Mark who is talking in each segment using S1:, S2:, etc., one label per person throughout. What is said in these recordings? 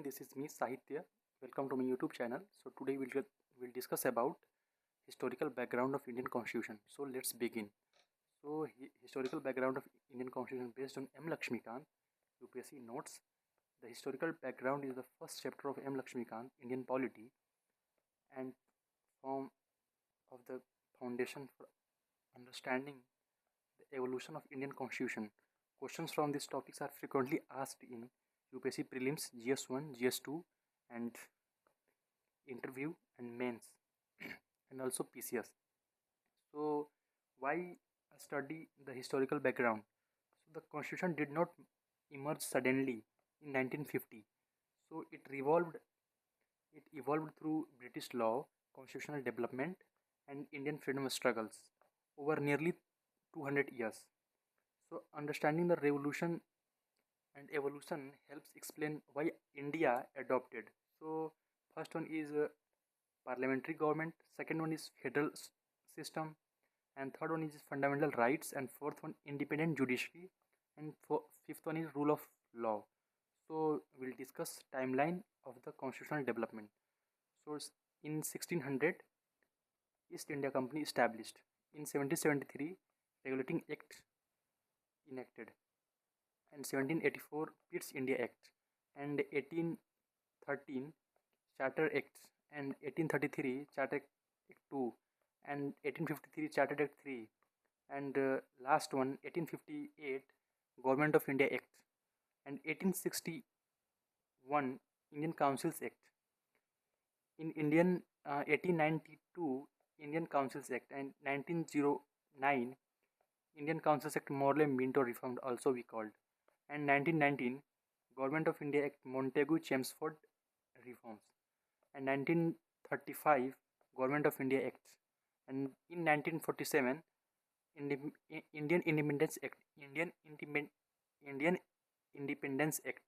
S1: this is me Sahitya. Welcome to my YouTube channel. So today we'll discuss about historical background of Indian Constitution. So let's begin. So historical background of Indian Constitution based on M. Lakshmikant. UPSC notes the historical background is the first chapter of M. Lakshmikant Indian polity and form of the foundation for understanding the evolution of Indian Constitution. Questions from these topics are frequently asked in UPSC prelims, GS1, GS2, and interview and mains, and also PCS. So, why study the historical background? So, the constitution did not emerge suddenly in 1950. So, it evolved through British law, constitutional development, and Indian freedom struggles over nearly 200 years. So, understanding the revolution and evolution helps explain why India adopted. So, first one is parliamentary government, second one is federal system, and third one is fundamental rights, and fourth one independent judiciary, and fifth one is rule of law. So we'll discuss timeline of the constitutional development. So in 1600, East India Company established. In 1773, Regulating Act enacted, and 1784 Pitt's India Act, and 1813 Charter Act, and 1833 Charter Act 2, and 1853 Charter Act 3, and last one 1858 Government of India Act, and 1861 Indian Councils Act. In 1892 Indian Councils Act, and 1909 Indian Councils Act Morley Minto reformed, also we called, and 1919 Government of India Act Montagu Chelmsford reforms, and 1935 Government of India Act, and in 1947 Indian Independence Act, Indian Independence Act.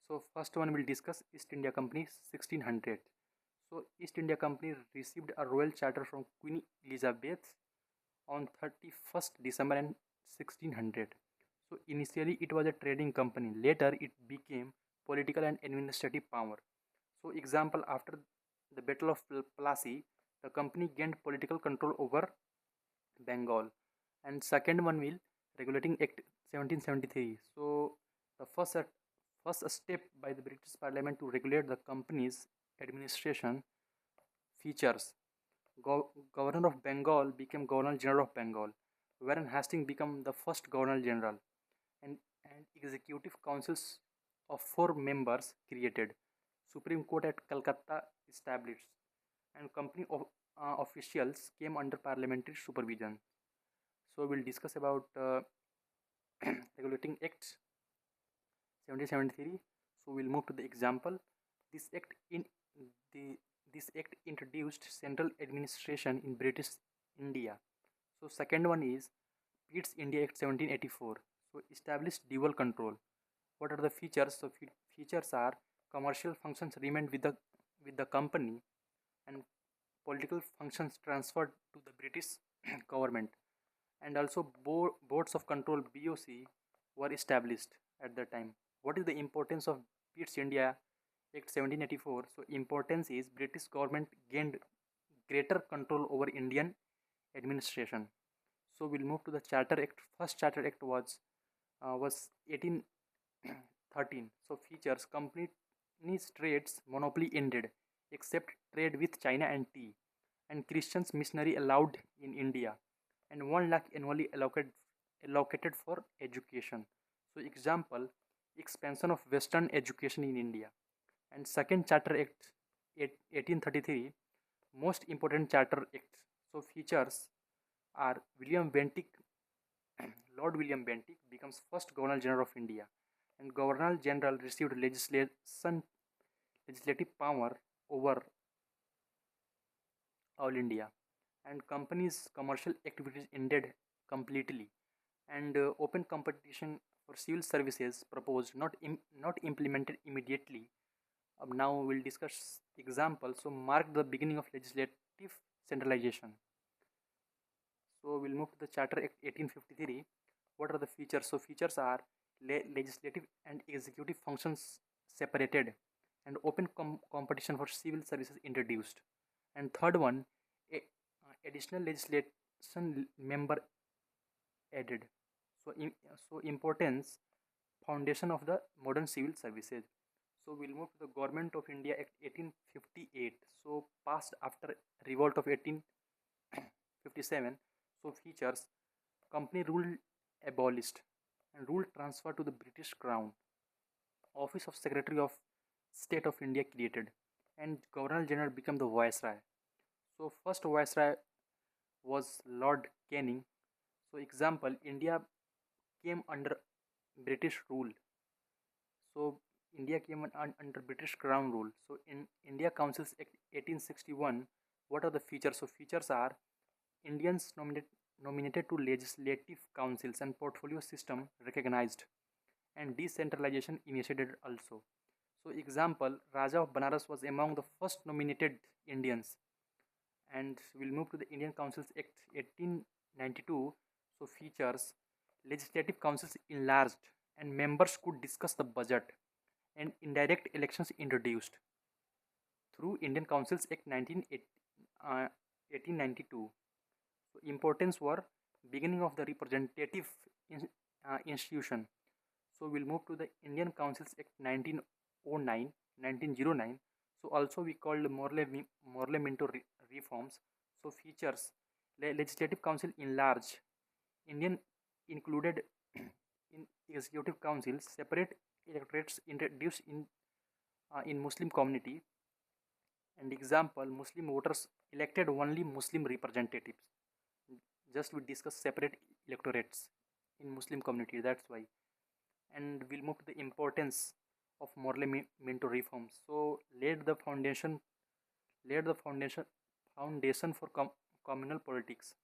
S1: So first one we'll discuss East India Company 1600. So East India Company received a royal charter from Queen Elizabeth on 31st December 1600. So initially it was a trading company. Later it became political and administrative power. So example, after the Battle of Plassey, the company gained political control over Bengal. And second one will Regulating Act 1773. So the first step by the British Parliament to regulate the company's administration features. Governor of Bengal became Governor General of Bengal. Warren Hastings became the first Governor General, and executive councils of 4 members created. Supreme Court at Calcutta established, and company officials came under parliamentary supervision. So we'll discuss about Regulating Act 1773. So we'll move to the example. This act this act introduced central administration in British India. So second one is Pitt's India Act 1784. So established dual control. What are the features? So features are commercial functions remained with the company, and political functions transferred to the British government, and also boards of control BOC were established at the time. What is the importance of Pitt's India Act 1784? So importance is British government gained greater control over Indian administration. So we'll move to the Charter Act. First Charter Act was 1813. So features: companies trades monopoly ended except trade with China and tea, and Christians missionary allowed in India, and 1 lakh annually allocated for education. So example, expansion of Western education in India. And second Charter Act 1833, most important Charter Act. So features are William Bentinck, Lord William Bentinck becomes first Governor General of India, and Governor General received legislative power over all India, and companies' commercial activities ended completely, and open competition for civil services proposed, not implemented immediately. Now we'll discuss examples. So mark the beginning of legislative centralization. So we'll move to the Charter Act 1853. What are the features? So features are legislative and executive functions separated, and open competition for civil services introduced. And third one, a, additional legislation member added. So, importance, foundation of the modern civil services. So we'll move to the Government of India Act 1858. So passed after revolt of 1857. So features, company rule abolished and rule transferred to the British Crown. Office of Secretary of State of India created, and Governor General became the Viceroy. So first Viceroy was Lord Canning. So example, India came under British rule. So India came under British Crown rule. So in India Councils Act 1861, what are the features? So features are Indians nominated to legislative councils and portfolio system recognized, and decentralization initiated also. So example, Raja of Banaras was among the first nominated Indians. And we'll move to the Indian Councils Act 1892. So features, legislative councils enlarged and members could discuss the budget, and indirect elections introduced through Indian Councils Act 1892. So importance were beginning of the representative institution. So we'll move to the Indian Councils Act 1909. So also we called Morley Minto reforms. So features, legislative council enlarged, Indian included in executive councils, separate electorates introduced in Muslim community. And example, Muslim voters elected only Muslim representatives. Just we discuss separate electorates in Muslim community, that's why. And we'll move to the importance of Morley Minto reforms. So laid the foundation for communal politics.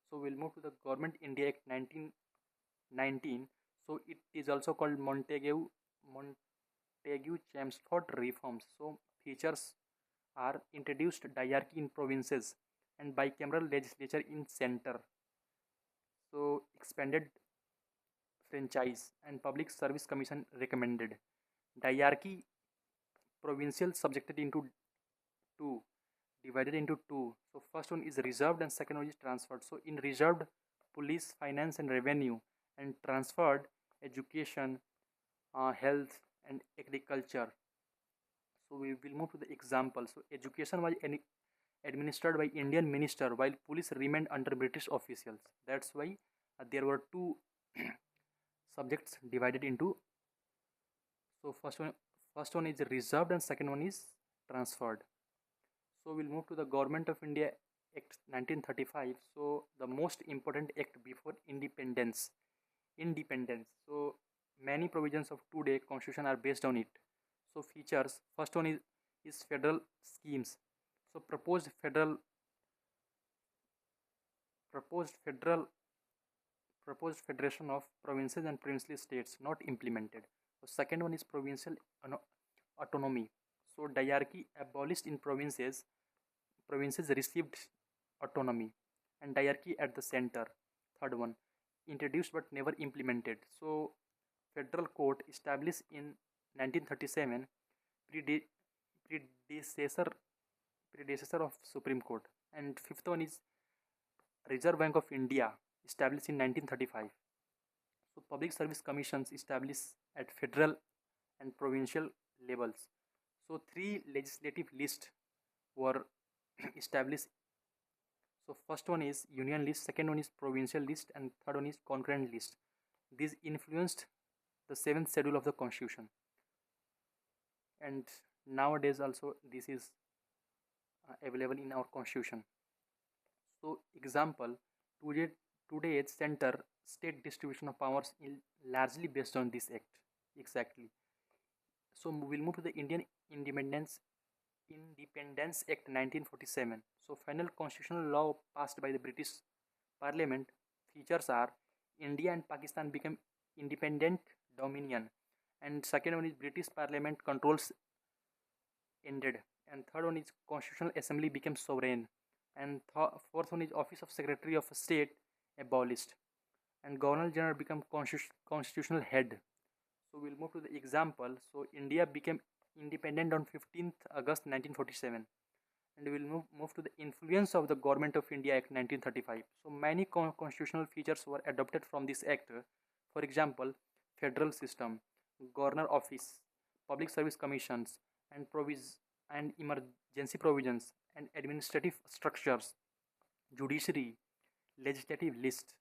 S1: So we'll move to the Government India Act 1919. So it is also called Montagu-Chelmsford reforms. So features are introduced diarchy in provinces and bicameral legislature in center. So expanded franchise and public service commission recommended. Diarchy, provincial subjected into two, divided into two. So first one is reserved and second one is transferred. So in reserved, police, finance and revenue, and transferred, education, health and agriculture. So we will move to the example. So education was administered by Indian minister while police remained under British officials. That's why there were two subjects divided into. So first one is reserved and second one is transferred. So we'll move to the Government of India Act 1935. So the most important act before independence. So many provisions of today constitution are based on it. So features, first one is federal schemes. So proposed federation of provinces and princely states not implemented. So second one is provincial autonomy. So diarchy abolished in provinces received autonomy, and diarchy at the center. Third one, introduced but never implemented. So federal court established in 1937, predecessor of Supreme Court. And fifth one is Reserve Bank of India, established in 1935. So public service commissions established at federal and provincial levels. So three legislative lists were established. So first one is union list, second one is provincial list, and third one is concurrent list. These influenced the 7th schedule of the constitution, and nowadays also this is available in our constitution. So example, today's center state distribution of powers is largely based on this act. Exactly. So we'll move to the Independence Act 1947. So final constitutional law passed by the British Parliament. Features are India and Pakistan become independent dominion, and second one is British Parliament controls ended, and third one is Constitutional Assembly became sovereign, and fourth one is Office of Secretary of State abolished, and Governor General become constitutional head. So we'll move to the example. So India became independent on 15th August 1947, and we'll move to the influence of the Government of India Act 1935. So many constitutional features were adopted from this act. For example, federal system, governor office, public service commissions, and emergency provisions, and administrative structures, judiciary, legislative list.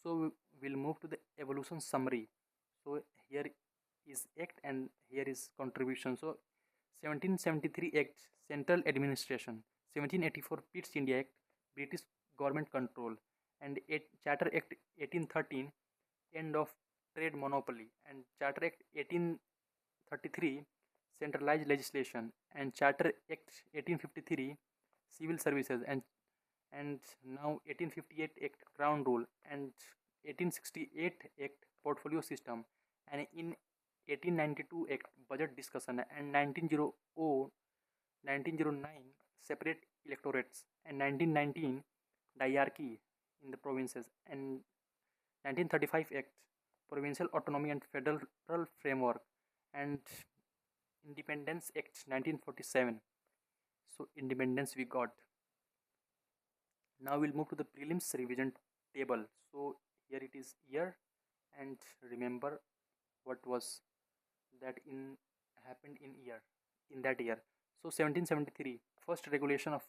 S1: So we'll move to the evolution summary. So here is act and here is contribution. So 1773 act, central administration. 1784 Pitt's India Act, British government control. And Charter Act 1813, end of trade monopoly. And Charter Act 1833, centralized legislation. And Charter Act 1853, civil services. And now 1858 Act, Crown Rule. And 1868 Act, portfolio system. And in 1892 Act, budget discussion. And 1909 separate electorates. And 1919 diarchy in the provinces. And 1935 Act, provincial autonomy and federal framework. And Independence Act 1947. So independence we got. Now we'll move to the prelims revision table. So here it is year, and remember what was that happened in that year. So 1773 first regulation of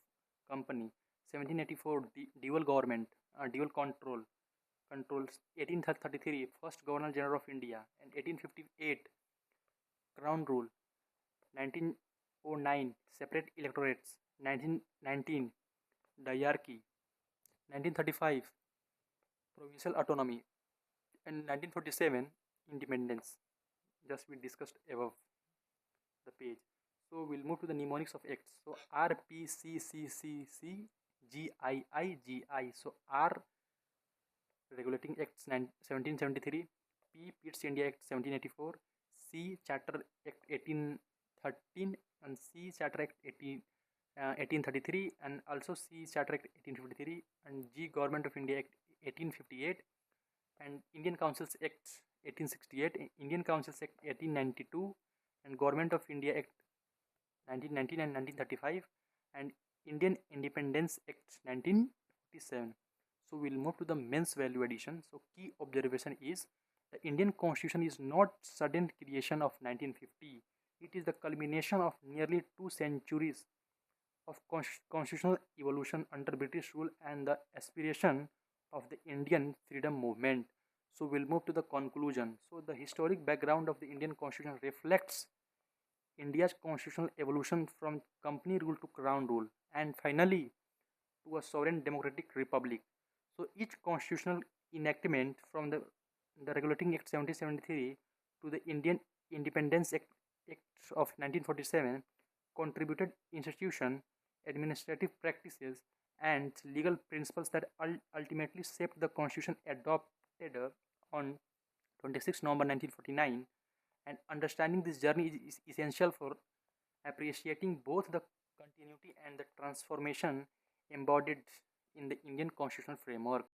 S1: company. 1784 dual government, dual controls. 1833 first Governor General of India, and 1858 Crown Rule. 1909 separate electorates. 1919 diarchy. 1935 provincial autonomy, and 1947 independence. Just we discussed above the page. So we'll move to the mnemonics of acts. So R P C C C C G I I G I. So R, regulating acts 1773. P, Pitt's India Act 1784. C, Charter Act 1813, and C, Charter Act 1833, and also C, Charter Act 1853, and G, Government of India Act 1858, and Indian Councils Act 1868, Indian Councils Act 1892, and Government of India Act 1919 and 1935, and Indian Independence Act 1947. So we'll move to the men's value addition. So key observation is the Indian Constitution is not sudden creation of 1950. It is the culmination of nearly 2 centuries of constitutional evolution under British rule and the aspiration of the Indian freedom movement. So we'll move to the conclusion. So the historic background of the Indian Constitution reflects India's constitutional evolution from company rule to crown rule, and finally to a sovereign democratic republic. So each constitutional enactment from the Regulating Act 1773 to the Indian Independence Act of 1947 contributed institution, administrative practices, and legal principles that ultimately shaped the constitution adopted on 26 November 1949. And understanding this journey is essential for appreciating both the continuity and the transformation embodied in the Indian constitutional framework.